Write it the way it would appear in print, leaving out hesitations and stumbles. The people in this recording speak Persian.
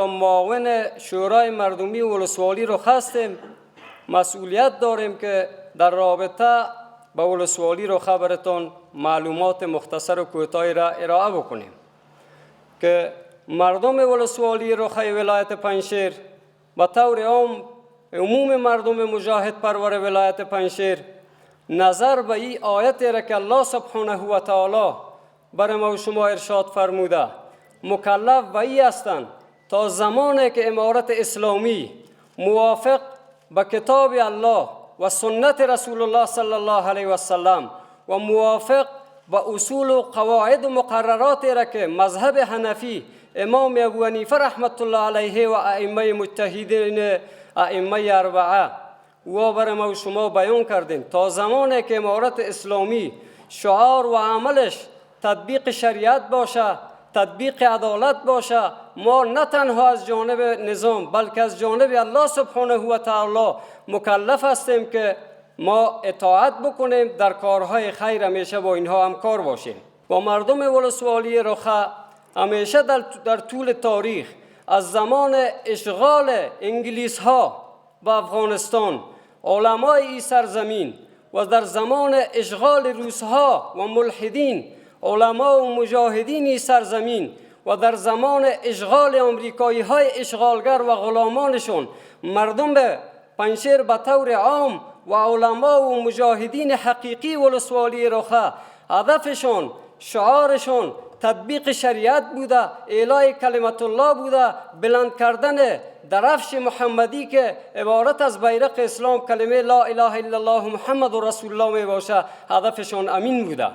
یا معاون شورای مردمی ولسوالی رو هستیم، مسئولیت داریم که در رابطه با ولسوالی رو خبرتان معلومات مختصر و کوتاهی را ارائه بکنیم که مردم ولسوالی رخی ولایت پنجشیر به طور عموم مردم مجاهد پرور ولایت پنجشیر نظر به این آیت را که الله سبحانه و تعالی بر ما و شما ارشاد فرموده مکلف به این هستند تا زمانی که امارت اسلامی موافق به کتاب الله و سنت رسول الله صلی الله علیه و سلم و موافق به اصول و قواعد و مقررات را که مذهب حنفی امام ابو حنیفه رحمت الله علیه و ائمه مجتهدین ائمه اربعه و بر ما و شما بیان کردیم، تا زمانی که امارت اسلامی شعار و عملش تطبیق شریعت باشه، تطبیق عدالت باشه، ما نه تنها از جانب نظام بلکه از جانب الله سبحانه و تعالی مکلف هستیم که ما اطاعت بکنیم، در کارهای خیر همیشه با اینها همکار باشیم. با مردم ولسوالی رخه همیشه در طول تاریخ از زمان اشغال انگلیس ها به افغانستان، علمای این سرزمین و در زمان اشغال روس ها و ملحدین، علما و مجاهدین این سرزمین و در زمان اشغال امریکایی های اشغالگر و غلامانشون، مردم به پنجشیر به طور عام و علما و مجاهدین حقیقی ولسوالی رخه هدفشون، شعارشون تطبیق شریعت بوده، اعلای کلمت الله بوده، بلند کردن درفش محمدی که عبارت از بیرق اسلام کلمه لا اله الا الله محمد رسول الله می باشه، هدفشون امین بوده.